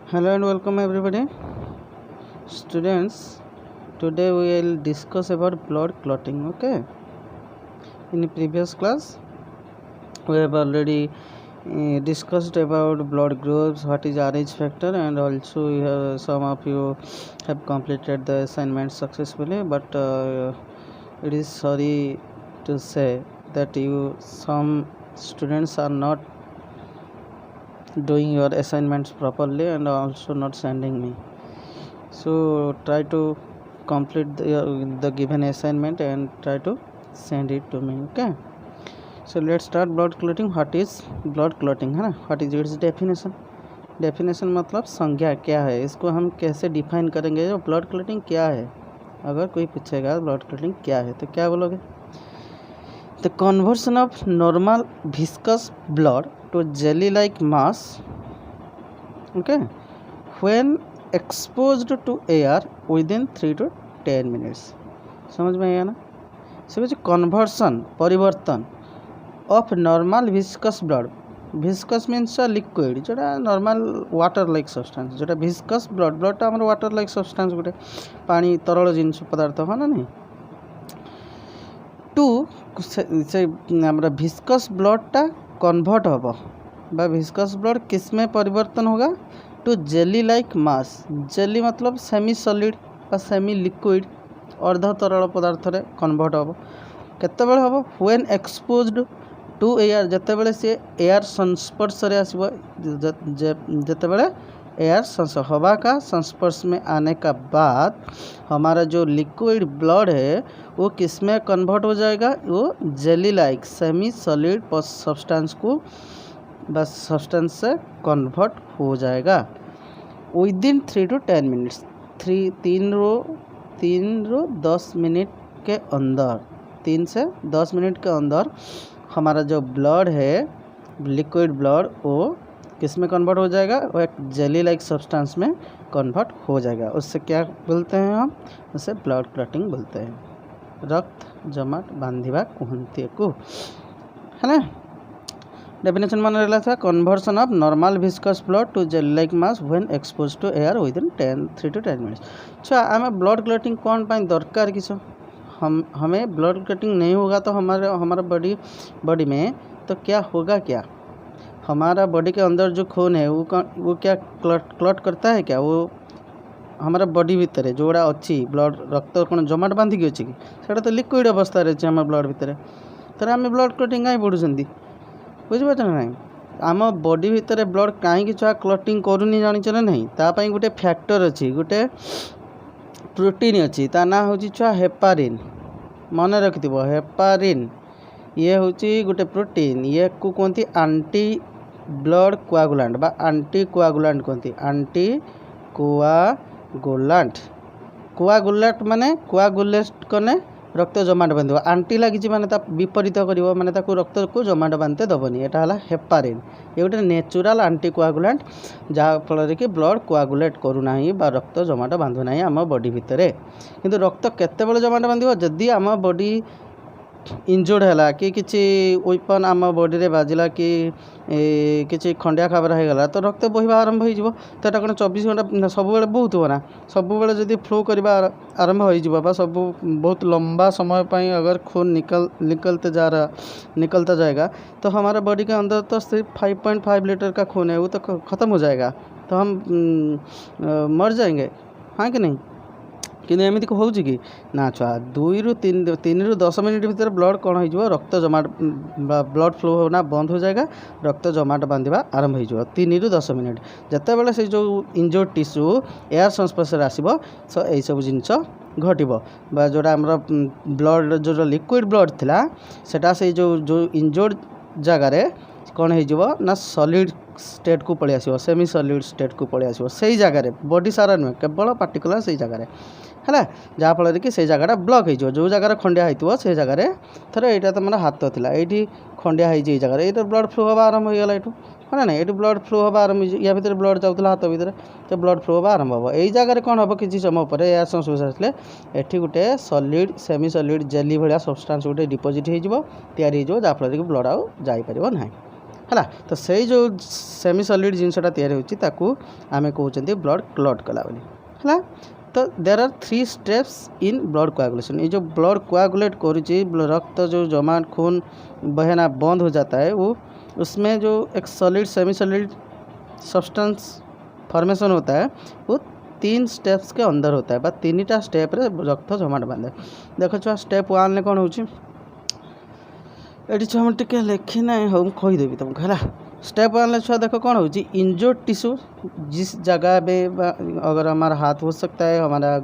Hello and welcome everybody. Students, today we will discuss about blood clotting. Okay. In the previous class, we have already discussed about blood groups, what is Rh factor, and also some of you have completed the assignment successfully. But it is sorry to say that some students are not doing your assignments properly and also not sending me. So try to complete the given assignment and try to send it to me. Okay. So let's start blood clotting. What is blood clotting है ना? What is its definition? Definition मतलब संज्ञा क्या है, इसको हम कैसे define करेंगे। जो ब्लड क्लॉटिंग क्या है, अगर कोई पूछेगा ब्लड क्लॉटिंग क्या है तो क्या बोलोगे? The conversion of normal viscous blood to jelly like mass, okay, when exposed to air within 3 to 10 minutes. समझ में आया ना? से कुछ कन्वर्सन परिवर्तन of normal viscous blood, viscous means liquid जोटा नॉर्मल वाटर लाइक सब्सटेंस, जोटा विस्कस ब्लड ब्लडटा आम वाटर लाइक सब्सटेंस गोटे पानी तरल जिनस पदार्थ हाँ ना नहीं, टू से विस्कस ब्लडटा कन्वर्ट हम बा विस्कस ब्लड किस में परिवर्तन होगा? To jelly like mass. Jelly मतलब सेमी सॉलिड बा सेमी लिक्विड अर्ध तरल पदार्थ रे कन्वर्ट हम। केतेबेले हम? व्हेन एक्सपोज्ड टू एयर, जितेबाला सी एयर संस्पर्श रे आसबो, जितेबाला एयर हवा का संस्पर्श में आने का बाद हमारा जो लिक्विड ब्लड है वो किस में कन्वर्ट हो जाएगा? वो jelly like semi solid substance को बस सब्सटेंस से कन्वर्ट हो जाएगा विदिन 3 to 10 मिनट्स। 3 रो 10 मिनट के अंदर, 3 से 10 मिनट के अंदर हमारा जो ब्लड है लिक्विड ब्लड वो किस में कन्वर्ट हो जाएगा? वो एक जेली लाइक सब्सटेंस में कन्वर्ट हो जाएगा। उससे क्या बोलते हैं हम? उसे ब्लड क्लॉटिंग बोलते हैं। रक्त जमाट बांधिबा कहते को है ना। डेफिनेशन मन रहा था conversion of normal viscous blood to jelly like mass when expose to air within 3 to 10 minutes. अच्छा, हमें ब्लड क्लॉटिंग कौन पाई दरकार किस? हमें ब्लड क्लॉटिंग नहीं होगा तो हमारा बॉडी में तो क्या होगा? क्या हमारा बॉडी के अंदर जो खून है वो क्या क्लॉट करता है क्या? वो हमारा बॉडी भितर जोड़ा अच्छी ब्लड रक्त कौन जमाट बांधिकी अच्छी कि सेटा तो लिक्विड अवस्था रही है ब्लड भितर, तो आम ब्लड क्लॉटिंग कहीं पढ़ुं बुझीपार ना? आम बॉडी भितर ब्लड कहीं छुआ क्लॉटिंग करूनी जानिच ना नहीं, तापाई गोटे फैक्टर अच्छी, गोटे प्रोटीन अच्छी, ता ना हूँ छुआ हेपारिन। मन रखिथिबो हेपारिन ये हूँ गोटे प्रोटीन, ये को कहती आंटी ब्लड कोआगुलांट बा आंटी कोआगुलांट कहती। आंटी कोआगुलांट, कोआगुलांट माने कोआगुलेट कने रक्त जमाट बांध, आंटी लगी माने ता विपरीत करिवो, माने ताको रक्त को जमाट बांधते दबनी। एटा हला हेपारिन, ये गोटे नेचुरल आंटी कोआगुलांट जहाँ फल कि ब्लड कोआगुलेट करूना बा रक्त जमाट बांधुना आम बॉडी भितर। किंतु रक्त केतेबेले जमाट बांधिबो? जदि आम बॉडी इंजोर्ड है कि किसी वेपन आम बॉडी रे बाजिला कि किसी खंडिया खबरा हो गला तो रक्त बहिबा आरंभ हो, तो कौन 24 घंटा सब बहुत हो ना? सब जदि फ्लो करवा आरंभ हो सब बहुत लंबा समय पर अगर खून निकलते निकलता जाएगा तो हमारा बॉडी के अंदर तो सिर्फ 5.5 लीटर का खून है, वो तो ख़त्म हो जाएगा, तो हम मर जाएंगे, हाँ कि नहीं? कि एमती हो कि ना छुआ 2 ରୁ 10 मिनट भीतर ब्लड कौन हो रक्त जमाट ब्लड फ्लो होना बंद हो जाएगा, रक्त जमाट बांधिबा आरंभ हो 3 ରୁ 10 मिनट। जितेबाला से जो इंजोर्ड टिश्यू एयर संस्पर्श आसो यही सब जिनस घटब बा जोड़ा आमर ब्लड जो लिक्विड ब्लड थिला सेटा से जो इंजोर्ड जगार कौन हो ना सॉलिड स्टेट को पलि आसो, सेमी सॉलिड स्टेट को पलि आसो से जगार, बॉडी सारा नुहे केवल पार्टिकुलर से जगार है, जहाँफल कि से जगह ब्लक हो जो जगार खंडिया होता से जगार थर यहाँ तुम हाथ था ये खंडिया हो जगह ये ब्लड फ्लो हवा आरंभ हो गला है ना? ये ब्लड फ्लो हवा आरंभ या भितर ब्लड जाऊला हाथ भितर तो ब्लड फ्लो हवा आरंभ हम। यही जगह कौन हम किसी समय पर एयर संस्पर्श आसले ये गोटे सॉलिड सेमी सॉलिड जेली भाया सब्सटेंस गोटे डिपोजिट हो जहाँफल कि ब्लड आउ जापर ना है। तो सही जो सेमी सॉलिड जिनसटा तैयारी होची ताकू आमे कहउचंती ब्लड क्लॉट कला बोली है। तो there are 3 steps in blood coagulation. ये जो ब्लड कोआगुलेट करुची रक्त जो जमा खून बहना बंद हो जाता है वो उसमें जो एक solid semi solid substance formation होता है वो 3 स्टेप्स के अंदर होता है बा 3टा स्टेप रे रक्त जमाट बांधे। देखो छुआ स्टेप 1 ने कौन होची एटी छुआ हम टिके लिखी ना हम कहीदेवी तुमको है। स्टेप 1 ले छुआ देखो कौन होची इंजर्ड टिश्यू जिस जगह में अगर हमारा हाथ हो सकता है हमारा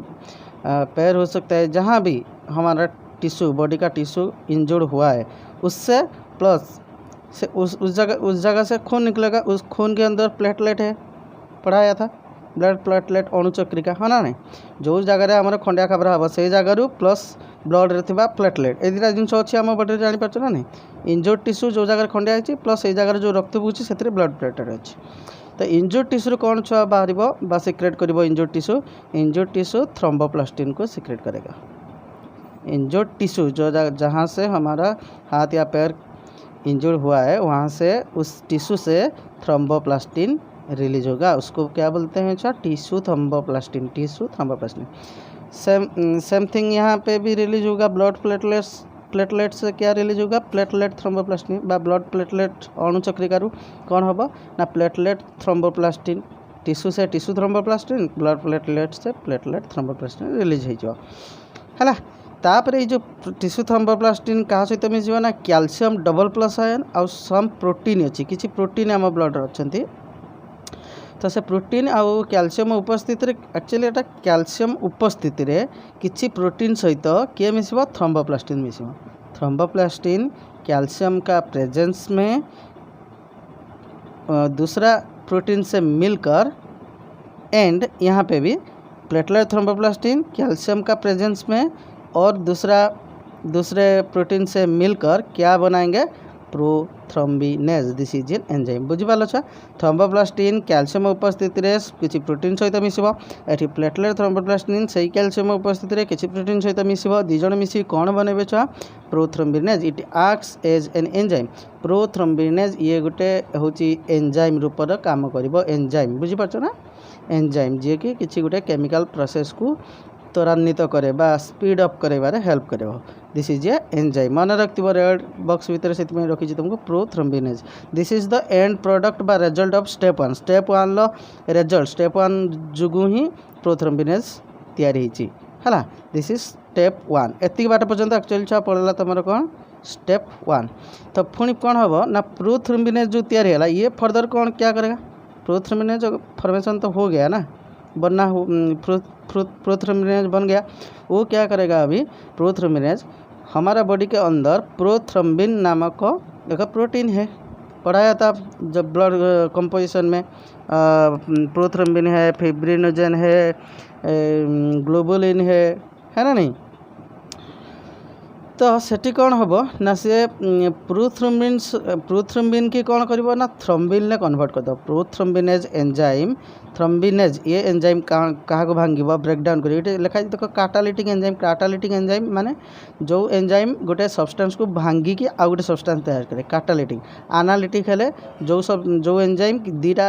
पैर हो सकता है जहाँ भी हमारा टिश्यू बॉडी का टिश्यू इंजर्ड हुआ है उससे प्लस से उस जगह से खून निकलेगा। उस खून के अंदर प्लेटलेट है पढ़ाया था ब्लड प्लेटलेट अणुचक्रिका है ना नहीं जो जगह आम खंडिया खाबरा हम से जगह प्लस ब्लड रे थिबा प्लेटलेट ए दुटा जिनस अच्छी आम बॉडी जानी पारछ ना नहीं इंजर्ड टिश्यू जो जगह खंडिया है प्लस ये जगह जो रक्त बुझी से ब्लड प्लेटलेट अच्छी। तो इंजर्ड टिश्यू कौन छुआ बाहर बा सिक्रेट कर इंजर्ड टिश्यू थ्रोम्बोप्लास्टिन को सिक्रेट करेगा। इंजर्ड टिश्यू जो जहाँ से हमारा हाथ या पैर इंजर्ड हुआ है वहाँ से उस टिश्यू से थ्रोम्बोप्लास्टिन रिलीज होगा उसको क्या बोलते हैं अच्छा टिश्यू थ्रोम्बोप्लास्टिन। सेम थिंग यहाँ पे भी रिलीज होगा ब्लड प्लेटलेट से क्या रिलीज होगा प्लेटलेट थ्रोम्बोप्लास्टिन बा ब्लड प्लेटलेट अणुचक्रिकारु कौन हम ना प्लेटलेट थ्रोम्बोप्लास्टिन टिश्यू से टिश्यू थ्रोम्बोप्लास्टिन ब्लड प्लेटलेट से प्लेटलेट थ्रोम्बोप्लास्टिन रिलीज है। तापर ये जो टिश्यू थ्रोम्बोप्लास्टिन क्या सहित मिसिबा ना कैल्शियम डबल प्लस आयन आउ सम प्रोटीन अच्छी किसी प्रोटीन आम ब्लड अच्छी। तो से प्रोटीन आउ कैल्शियम उपस्थित एक्चुअली एटा कैल्शियम उपस्थित रे किसी प्रोटीन सहित किए मिसिबा थ्रोम्बोप्लास्टिन मिसिबा। थ्रोम्बोप्लास्टिन कैल्शियम का प्रेजेंस में दूसरा प्रोटीन से मिलकर एंड यहाँ पे भी प्लेटलेट थ्रोम्बोप्लास्टिन कैल्शियम का प्रेजेंस में और दूसरे प्रोटीन से मिलकर क्या बनाएंगे prothrombinase this is an enzyme बुझिपाल छा। थ्रोम्बोप्लास्टिन कैल्शियम उपस्थित रे किसी प्रोटीन सहित मिसिबो एठी प्लेटलेट थ्रोम्बोप्लास्टिन सही कैल्शियम उपस्थित रे किसी प्रोटीन सहित मिसिबो दी जण मिसी कोन बनेबे छा prothrombinase it acts as an enzyme. Prothrombinase ये गोटे होची एंजाइम रूप र काम करिवो एंजाइम बुझिपाछ ना एंजाइम जे कि किसी गोटे केमिकल प्रोसेस को त्वरान्वित करे बा स्पीड अप करेबारे हेल्प करे दिस इज ए एंजाइम मन रखिबो रेड बॉक्स भीतर से रखी तुमको prothrombinase this is the end product बा रिजल्ट ऑफ स्टेप 1 स्टेप 1 लो रिजल्ट स्टेप 1 जुगु ही प्रोथ्रोम्बिनेज तैयारी हिची हला दिस इज स्टेप 1 एति बाट पर्यंत एक्चुअली छा पड़ला तमरो कोन स्टेप 1। तो पुणी कौन हम ना प्रोथ्रोम्बिनेज जो तैयारी है ये फर्दर कौन क्या करेगा प्रोथ्रोम्बिनेज फॉर्मेशन तो हो गया ना बनना प्रोथ्रोम्बिनेज बन गया वो क्या करेगा अभी प्रोथ्रोम्बिनेज हमारा बॉडी के अंदर प्रोथ्रोम्बिन नामक एक प्रोटीन है पढ़ाया था जब ब्लड कंपोजिशन में प्रोथ्रोम्बिन है फिब्रिनोजेन है ग्लोबुलिन है ना नहीं। तो सेठी कौन हम ना से प्रोथ्रोम्बिन की कौन कर ना थ्रोम्बिन ने कन्वर्ट कर दो प्रोथ्रोम्बिनेज एंजाइम थ्रोम्बिनेज ये एंजाइम क्या भांग ब्रेकडाउन कर लिखा देखो काटालिटिक एंजाइम माने जो एंजाइम गोटे सब्सटेंस को भांगी की आउ गोटे सब्सटेंस तैयार करे काटालिटिक एनालिटिक हेले जो एंजाइम दीटा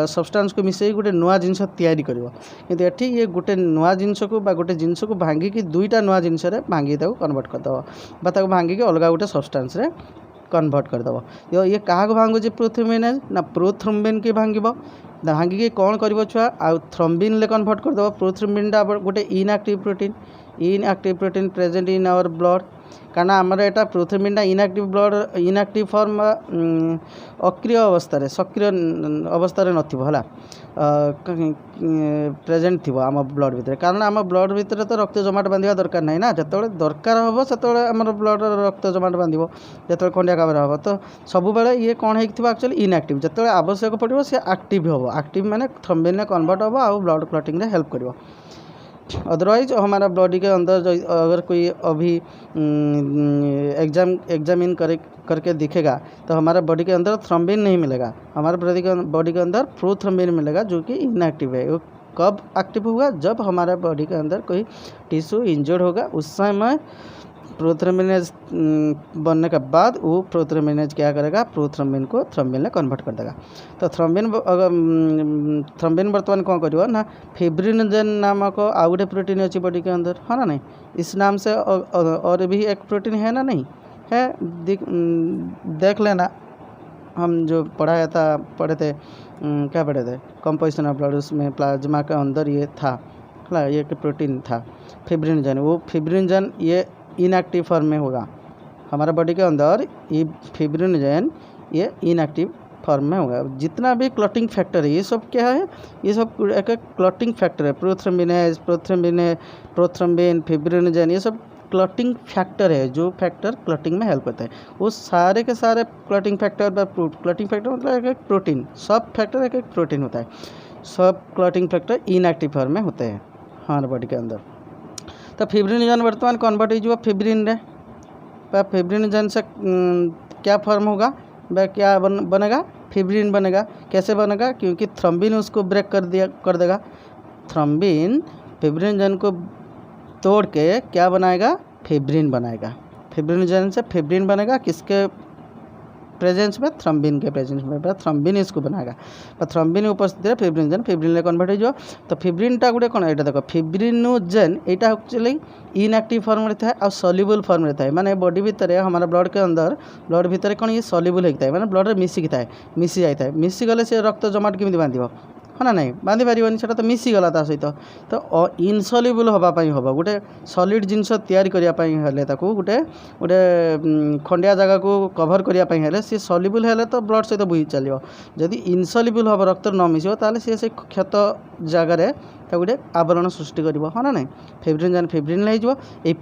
सब्सटेंस को मिसई गोटे नुआ जिनस तैयारी करिवो किंतु एठी ये गोटे नुआ जिनस को बा गोटे जिनस को भांगी की दुईटा नुआ जिनस रे भांगी ताको कन्वर्ट कर दबो बा ताको भांगी के अलगा गोटे सब्सटेंस रे कन्वर्ट कर दबो ये क्या भांगो जे प्रोथ्रोम्बिनेज ना प्रोथ्रोम्बिन के भांगिबो भांगी के कौन करिवो छुआ आ थ्रोम्बिन ले कन्वर्ट कर दबो प्रोथ्रोम्बिन टा गोटे inactive protein present in our blood कारण आमर एटा prothrombin inactive blood inactive form अक्रिय अवस्था सक्रिय अवस्था नथिबो हला प्रेजेंट थी आम ब्लड भितर कारण आम ब्लड भितर तो रक्त जमाट बांधा दरकार नहीं ना जो दरकार हम से आम ब्लड रक्त जमाट बांधो जो खंडिया काबर हम तो सब बेले ये कौन हो एक्चुअली इनएक्टिव जो आवश्यक पड़ो सी एक्टिव हम एक्टिव माने थ्रोम्बिन कन्वर्ट हम आउ ब्लड क्लॉटिंग रे हेल्प करिवो अदरवाइज हमारा बॉडी के अंदर अगर कोई अभी एग्जामिन करके दिखेगा तो हमारा बॉडी के अंदर थ्रोम्बिन नहीं मिलेगा हमारे बॉडी के अंदर प्रोथ्रोम्बिन मिलेगा जो कि इनएक्टिव है। वो कब एक्टिव होगा जब हमारा बॉडी के अंदर कोई टिश्यू इंजर्ड होगा उस समय प्रोथ्रोम्बिनेज बनने के बाद वो प्रोथ्रोम्बिनेज क्या करेगा, प्रोथ्रोम्बिन को थ्रोम्बिन में कन्वर्ट कर देगा। तो थ्रोम्बिन थ्रोम्बिन वर्तमान कौन कर ना फिब्रिनोजेन नामक आउ गोटे प्रोटीन अच्छी बॉडी के अंदर, है ना नहीं, इस नाम से और भी एक प्रोटीन है ना नहीं है, देख लेना। हम जो पढ़े थे क्या पढ़े थे, कंपोजिशन ऑफ ब्लड, उसमें प्लाज्मा के अंदर ये था, है ये प्रोटीन था फिब्रिनोजेन। वो फिब्रिनोजेन ये इनएक्टिव फॉर्म में होगा हमारा बॉडी के अंदर, ये फिब्रिनोजेन ये इनएक्टिव फॉर्म में होगा। जितना भी क्लॉटिंग फैक्टर है ये सब क्या है, ये सब एक क्लॉटिंग फैक्टर है। प्रोथ्रोम्बिन, फिब्रिनोजेन ये सब क्लॉटिंग फैक्टर है, जो फैक्टर क्लॉटिंग में हेल्प करता है। वो सारे के सारे क्लॉटिंग फैक्टर, क्लॉटिंग फैक्टर मतलब एक प्रोटीन, सब फैक्टर एक प्रोटीन होता है। सब क्लॉटिंग फैक्टर इनएक्टिव फॉर्म में होते हैं हमारे बॉडी के अंदर। तो फिब्रिनोजेन वर्तमान कन्वर्ट हो फिब्रिन रे, फिब्रिनोजेन से क्या फॉर्म होगा, वह क्या बनेगा, फिब्रिन बनेगा। कैसे बनेगा, क्योंकि थ्रोम्बिन उसको ब्रेक कर देगा। थ्रोम्बिन फिब्रिनोजेन को तोड़ के क्या बनाएगा, फिब्रिन बनाएगा। फिब्रिनोजेन से फिब्रिन बनेगा, किसके प्रेजेंस में, थ्रोम्बिन के प्रेजेंस में, थ्रोम्बिन इसको बनाएगा। थ्रोम्बिन उपस्थित है फिब्रिनोजेन, फिब्रिन कन्वर्ट हो। तो फिब्रिनटा गोटे कौन, यहाँ देख फिब्रिनोजेन यहाँ एक्चुअली इनएक्टिव फॉर्म रहता है और सॉल्युबल फॉर्म रहता है। माने बॉडी भितर हमारा ब्लड के अंदर, ब्लड भितर कौन ये सॉल्युबल होता है, माने ब्लड में मिसिकी थाए, मिसी जाए था, मिसी गले से रक्त जमाट केमी बांध, है ना नहीं, बांधि पारिबनी, सेटा तो मिसीगला ता सहित। तो इनसल्युबल होगापाई हम गोटे सॉलिड जिनस तैयारी करने हेले ताकू गोटे गोटे खंडिया जगह को कभर करने हेले सी सल्युबल हेले तो ब्लड सहित बोही चलो। जदि इनसल्युबल हम रक्त न मिसिब ताले सी क्षत जगार गोटे आवरण सृष्टि कर, है ना नहीं। फिब्रिनोजेन फिब्रिन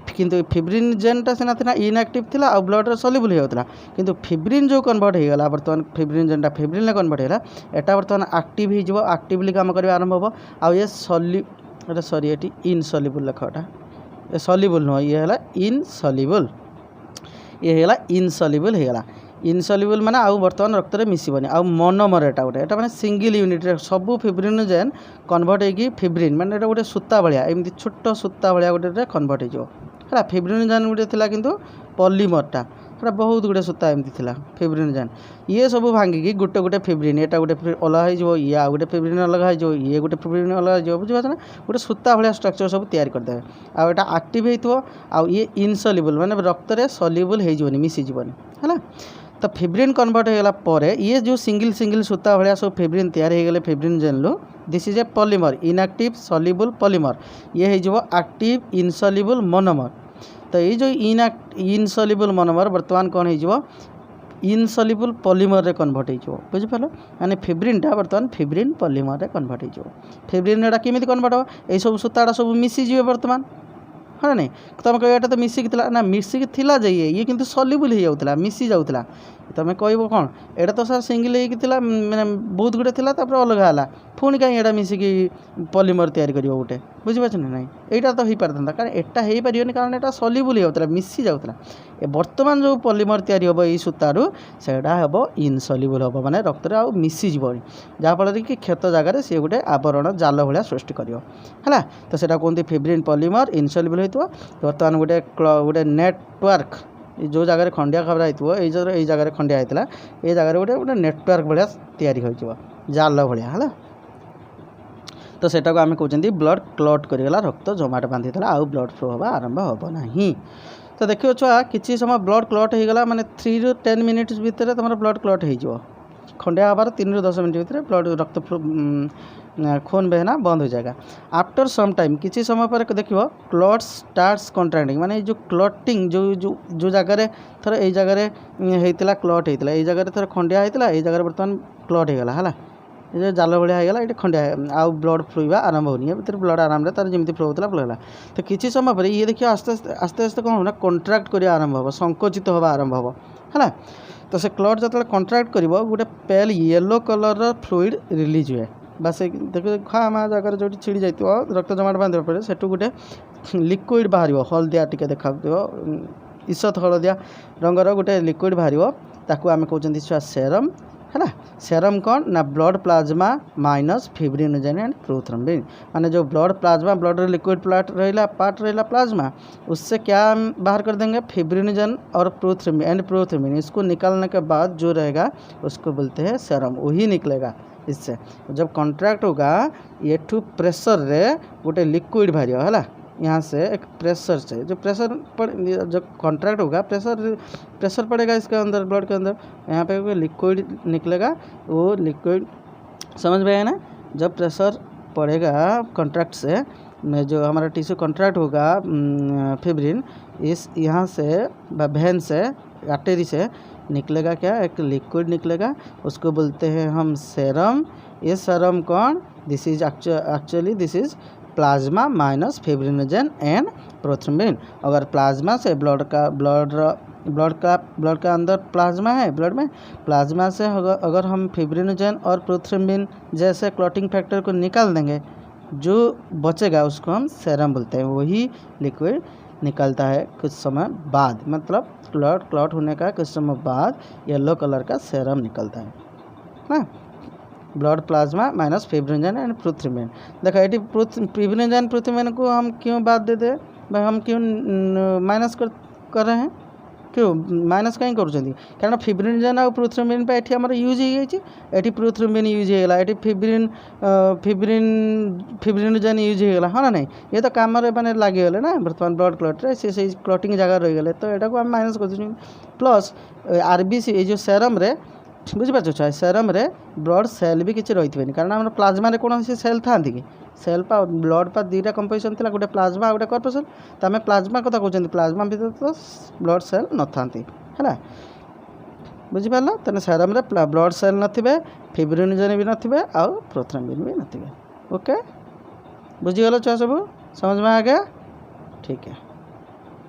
किंतु फिब्रिनोजेनटा सीना थी इनएक्टिव थिला आ ब्लड सल्युबल होता, किंतु फिब्रिन जो कन्वर्ट होगा बर्तमान फिब्रिनोजेनटा फिब्रिन कन्वर्ट होगा, एटा बर्तमान एक्टिव हो, एक्टिवली काम करवा आरंभ हो। आउ ये सॉरी ये इनसल्युबल लेखटा, ये सल्युबल नुह, ये है इनसल्युबल, ये है इनसल्युबल होगा। इनसल्युबल माने आउ बर्तमान रक्त में मिसबनी। आउ मोनोमर एटा गोटे, एटा माने सिंगल यूनिट सब फिब्रिनोजेन कन्वर्ट होगी फिब्रिन, माने एटा गोटे सूता भाया, एमती छोट सूता भाया गोटे कन्वर्ट हो। फिब्रिनोजेन गोटे थिला किंतु पॉलीमरटा बहुत गुड़े सूता एमती थिला फिब्रिनोजेन, ये सब भांगिकी गोटे गोटे फिब्रिन, एटा गोटे अलग हो, ये आ गोटे फिब्रिन अलग हो, ये गोटे फिब्रिन अलग हो, बुझे ना, गोटे सूता भाया स्ट्रक्चर सब तैयार करदे। आ एटा एक्टिव होइथो, आ ये इनसल्युबल माने रक्त रे सल्युबल हो जीवनी, मिसी जीवनी, है। तो फिब्रिन कन्वर्ट होगा पर ये जो सिंगल सूता भाया सब फिब्रिन तैयार हो गले fibrinogen low, this is A polymer, inactive soluble polymer, ये हो एक्टिव इनसल्युबल मोनोमर। तो ये जो इनसल्युबल मोनोमर बर्तमान कौन हो इनसल्युबल पॉलीमर रे कन्वर्ट हो, बुझिपार माने फिब्रिनटा बर्तमान फिब्रिन पॉलीमर रे कन्वर्ट हो। फिब्रिन एटा केमिति कन्वर्ट हो, ये सब सूताड़ा सब मिसीजे बर्तमान, है नहीं। तुम कह तो मिसिकी ना, मिसिकी थिला जाइए, ये किंतु सल्युबल हो जाउतला, मिसी जाउतला। तुम कह कौन एटा तो सर सिंगल होता मैंने बहुत गुटे था, अलग है पुणी कहीं एटा मिसिकी पॉलीमर तैयारी कर गोटे, बुझीपार ना नहीं, यहाँ तो हो पारता कारण एटा हो पारे, कारण एटा सल्युबल हो जाता, मिसी जाउतला। बर्तमान जो पॉलीमर तैयारी हम ये सूतारू सेटा हम इनसल्युबल हम, माने रक्त आउ मिसीज, जहाँफल कि क्षत जगार सी गोटे आवरण जाल भाया सृष्टि कर, है। तो सेटा कहते फिब्रिन पॉलीमर इनसल्युबल होता। बर्तमान गोटे गोटे नेटवर्क जो जगह खंडिया खबरा हो, ये जगह खंडिया होता, ये जगह गोटे गोटे नेटवर्क भाया तैयारी हो जाल भाया, है। तो सेटा को आम कहते ब्लड क्लॉट करगला, रक्त जमाट बांधि आउ ब्लड फ्लो हवा आरंभ हम ना। तो देखिए छुआ किसी समय ब्लड क्लॉट होगा माने 3 ରୁ 10 मिनिट्स भितर तुम ब्लड क्लॉट हो, खंडिया हबार 3 ରୁ 10 मिनट भितर ब्लड रक्त खून बहना बंद हो जाएगा। आफ्टर सम टाइम किसी समय पर देखिए क्लॉट स्टार्ट्स कॉन्ट्रैक्टिंग, माने जो क्लॉटिंग जो जगह थर ये जगह होता क्लॉट होता, ये जगह थर खंडिया होता, ये जगह बर्तमान क्लॉट होगा, है। ये जाल भाया होगा, ये खंडिया आउ ब्लड फ्लो आरंभ होनी, भर ब्लड आराम तार जमी फ्लो होता फ्लो है। तो किसी समय पर ये देखिए आस्ते आस्ते आस्ते कौन होना कॉन्ट्रैक्ट कर आरंभ हो, संकुचित हवा आरंभ हो, है। तो से क्लॉट जो कॉन्ट्रैक्ट कर गोटे pale yellow colour fluid release हुए, बस देखिए खामा जगह जो छिड़ी जाइए रक्त जमाट बांधा पर से गोटे लिक्विड बाहर हलदिया टी देखा ईषत हलदिया रंगर गोटे लिक्विड बाहर, ताकू आम कहते छुआ सेरम, है। सेरम कौन ना blood plasma minus fibrinogen and prothrombin, माने जो blood plasma blood liquid part रहेला प्लाज्मा, उससे क्या हम बाहर कर देंगे फिब्रिनोजेन और प्रोथ्रोम्बिन इसको निकालने के बाद जो रहेगा उसको बोलते हैं सेरम, वही निकलेगा इससे। जब कॉन्ट्रैक्ट होगा ये ठू प्रेशर रे गोटे लिक्विड बाहर है, यहाँ से एक प्रेशर से जो प्रेशर पड़ जब कॉन्ट्रैक्ट होगा प्रेशर पड़ेगा इसके अंदर ब्लड के अंदर, यहाँ पे कोई लिक्विड निकलेगा, वो लिक्विड समझ में आया ना। जब प्रेशर पड़ेगा कॉन्ट्रैक्ट से जो हमारा टिश्यू कॉन्ट्रैक्ट होगा फिब्रिन इस यहाँ से वेन से आर्टरी से निकलेगा क्या एक लिक्विड निकलेगा, उसको बोलते हैं हम सेरम। ये सेरम कौन this is actually this is plasma minus fibrinogen and prothrombin. अगर प्लाज्मा से ब्लड का अंदर प्लाज्मा है ब्लड में, प्लाज्मा से अगर हम फिब्रिनोजेन और प्रोथ्रोम्बिन जैसे क्लॉटिंग फैक्टर को निकाल देंगे, जो बचेगा उसको हम सेरम बोलते हैं। वही लिक्विड निकलता है कुछ समय बाद, मतलब ब्लड क्लॉट होने का कुछ समय बाद येलो कलर का सेरम निकलता है ना। Blood plasma minus fibrinogen and prothrombin. देखो ये फिब्रिनोजेन प्रोथ्रोम्बिन को हम क्यों बात देते हैं भाई, हम क्यों माइनस कर रहे हैं, क्यों माइनस कहीं करुँच, कारण फिब्रिनोजेन और प्रोथ्रोम्बिन पे ये आम यूज हो प्रोथ्रोम्बिन यूज होगा, ये फिब्रिनोजेन यूज होगा हाँ ना नहीं, ये तो काम मैंने लगिगले ना बर्तमान ब्लड क्लॉट से क्लॉटिंग जगह रहीगले, तो यहाँ को आम माइनस कर प्लस आरबीसी ये जो सेरम रे बुझीपार छा सेरम रे ब्लड सेल भी किसी रही कारण आम प्लाज्मा कौन से सेल था कि सेल पा ब्लड पा दुईटा कंपोजिशन थी गोटे प्लाज्मा गोटे कर्पसल, तो आम प्लाज्मा कथा कहते प्लाज्मा भीतर तो ब्लड सेल न था है बुझीपार। तेना सेरम रे ब्लड सेल नथिबे, फिब्रिनोजेन भी नथिबे आउ प्रोथ्रोम्बिन भी नथिबे। ओके बुझीगल छुआ सब समझ में आ गया, ठीक है।